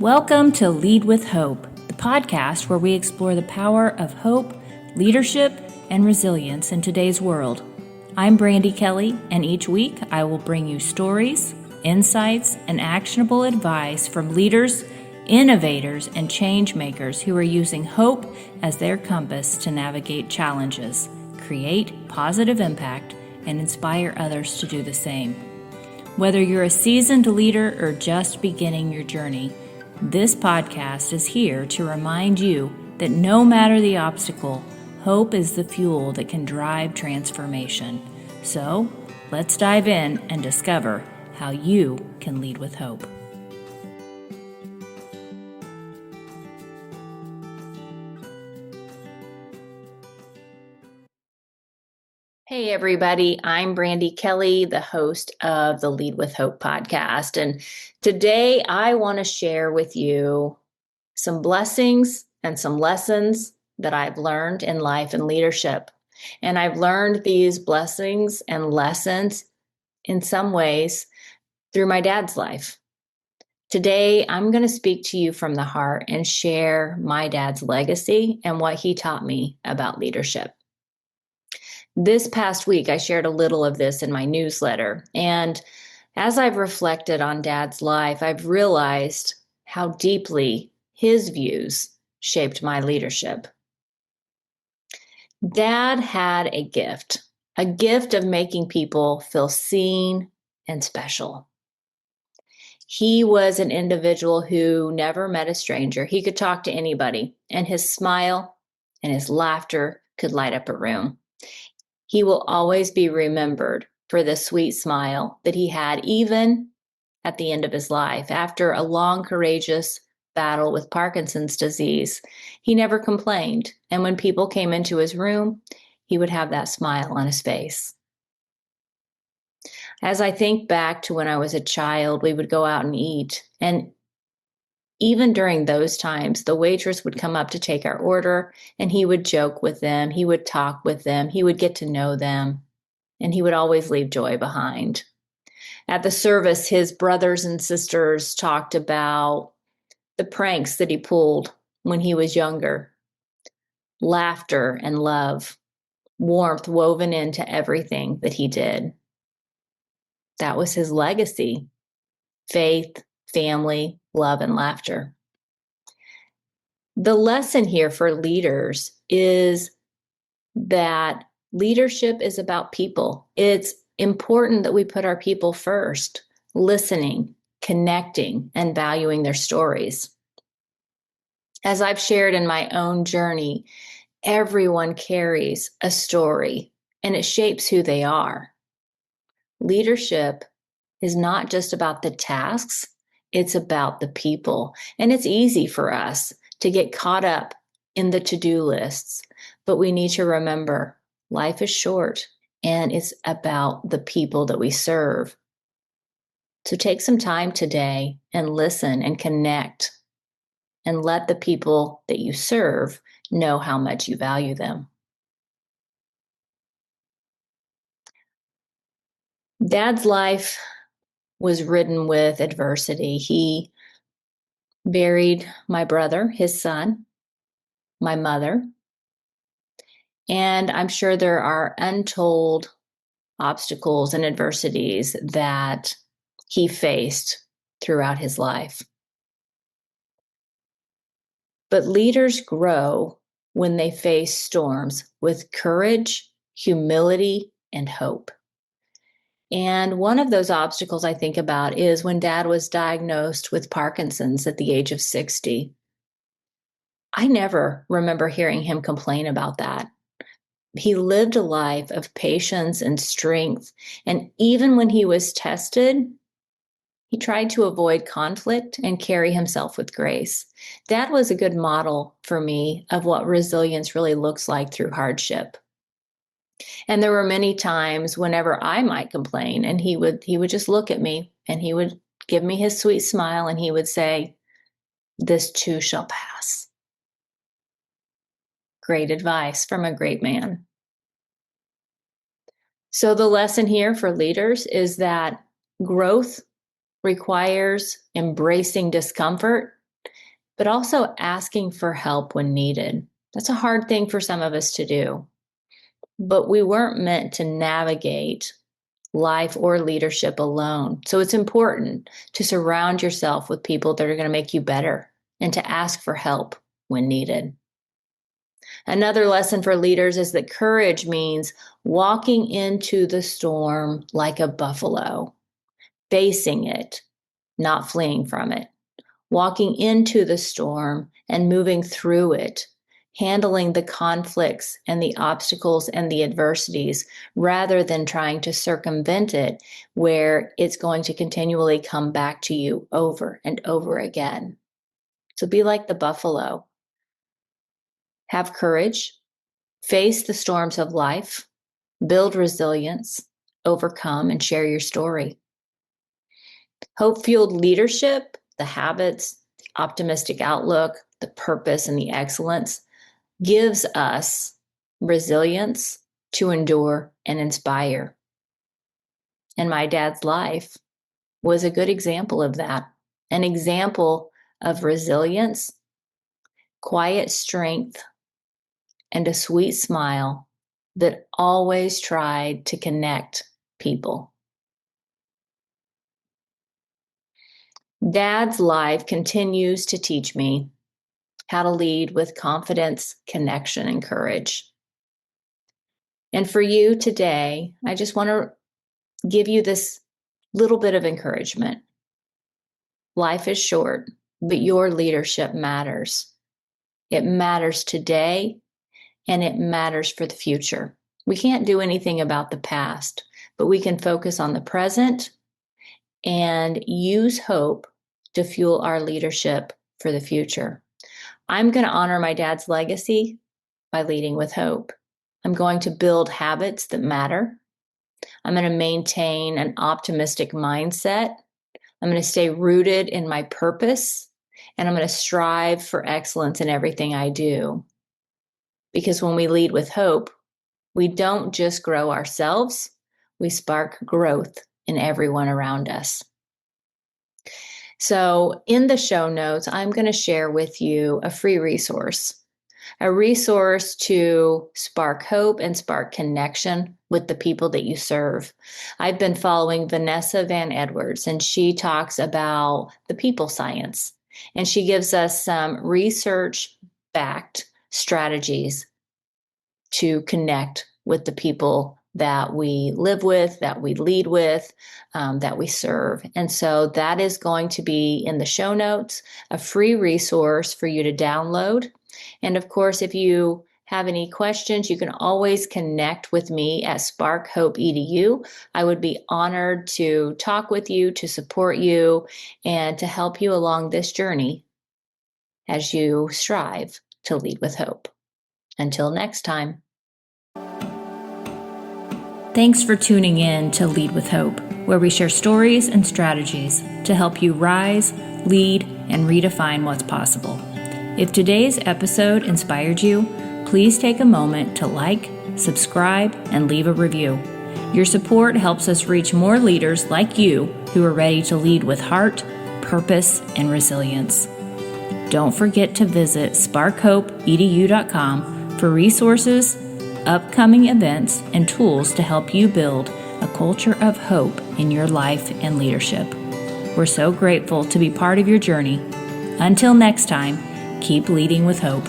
Welcome to Lead with Hope, the podcast where we explore the power of hope, leadership, and resilience in today's world. I'm Brandi Kelly, and each week I will bring you stories, insights, and actionable advice from leaders, innovators, and change makers who are using hope as their compass to navigate challenges, create positive impact, and inspire others to do the same. Whether you're a seasoned leader or just beginning your journey, this podcast is here to remind you that no matter the obstacle, hope is the fuel that can drive transformation. So, let's dive in and discover how you can lead with hope. Hey everybody, I'm Brandi Kelly, the host of the Lead with Hope podcast. And today I want to share with you some blessings and some lessons that I've learned in life and leadership. And I've learned these blessings and lessons in some ways through my dad's life. Today, I'm going to speak to you from the heart and share my dad's legacy and what he taught me about leadership. This past week, I shared a little of this in my newsletter. And as I've reflected on Dad's life, I've realized how deeply his views shaped my leadership. Dad had a gift of making people feel seen and special. He was an individual who never met a stranger. He could talk to anybody, and his smile and his laughter could light up a room. He will always be remembered for the sweet smile that he had even at the end of his life. After a long, courageous battle with Parkinson's disease, he never complained. And when people came into his room, he would have that smile on his face. As I think back to when I was a child, we would go out and eat. And even during those times, the waitress would come up to take our order, and he would joke with them. He would talk with them. He would get to know them, and he would always leave joy behind. At the service, his brothers and sisters talked about the pranks that he pulled when he was younger, laughter and love, warmth woven into everything that he did. That was his legacy: faith, family, love, and laughter. The lesson here for leaders is that leadership is about people. It's important that we put our people first, listening, connecting, and valuing their stories. As I've shared in my own journey, everyone carries a story, and it shapes who they are. Leadership is not just about the tasks, it's about the people. And it's easy for us to get caught up in the to-do lists, but we need to remember life is short and it's about the people that we serve. So take some time today and listen and connect and let the people that you serve know how much you value them. Dad's life was ridden with adversity. He buried my brother, his son, my mother, and I'm sure there are untold obstacles and adversities that he faced throughout his life. But leaders grow when they face storms with courage, humility, and hope. And one of those obstacles I think about is when Dad was diagnosed with Parkinson's at the age of 60. I never remember hearing him complain about that. He lived a life of patience and strength. And even when he was tested, he tried to avoid conflict and carry himself with grace. Dad was a good model for me of what resilience really looks like through hardship. And there were many times whenever I might complain, and he would just look at me and he would give me his sweet smile and he would say, "This too shall pass." Great advice from a great man. So the lesson here for leaders is that growth requires embracing discomfort but also asking for help when needed. That's a hard thing for some of us to do, but we weren't meant to navigate life or leadership alone. So it's important to surround yourself with people that are going to make you better and to ask for help when needed. Another lesson for leaders is that courage means walking into the storm like a buffalo, facing it, not fleeing from it, walking into the storm and moving through it, handling the conflicts and the obstacles and the adversities rather than trying to circumvent it, where it's going to continually come back to you over and over again. So be like the buffalo. Have courage, face the storms of life, build resilience, overcome, and share your story. Hope-fueled leadership, the habits, the optimistic outlook, the purpose, and the excellence gives us resilience to endure and inspire. And my dad's life was a good example of that, an example of resilience, quiet strength, and a sweet smile that always tried to connect people. Dad's life continues to teach me how to lead with confidence, connection, and courage. And for you today, I just want to give you this little bit of encouragement. Life is short, but your leadership matters. It matters today, and it matters for the future. We can't do anything about the past, but we can focus on the present and use hope to fuel our leadership for the future. I'm going to honor my dad's legacy by leading with hope. I'm going to build habits that matter. I'm going to maintain an optimistic mindset. I'm going to stay rooted in my purpose, and I'm going to strive for excellence in everything I do. Because when we lead with hope, we don't just grow ourselves, we spark growth in everyone around us. So in the show notes, I'm going to share with you a free resource to spark hope and spark connection with the people that you serve. I've been following Vanessa Van Edwards, and she talks about the people science, and she gives us some research-backed strategies to connect with the people that we live with, that we lead with, that we serve. And so that is going to be in the show notes, a free resource for you to download. And of course, if you have any questions, you can always connect with me at Spark Hope EDU. I would be honored to talk with you, to support you, and to help you along this journey as you strive to lead with hope. Until next time. Thanks for tuning in to Lead with Hope, where we share stories and strategies to help you rise, lead, and redefine what's possible. If today's episode inspired you, please take a moment to like, subscribe, and leave a review. Your support helps us reach more leaders like you who are ready to lead with heart, purpose, and resilience. Don't forget to visit sparkhopeedu.com for resources, upcoming events, and tools to help you build a culture of hope in your life and leadership. We're so grateful to be part of your journey. Until next time, keep leading with hope.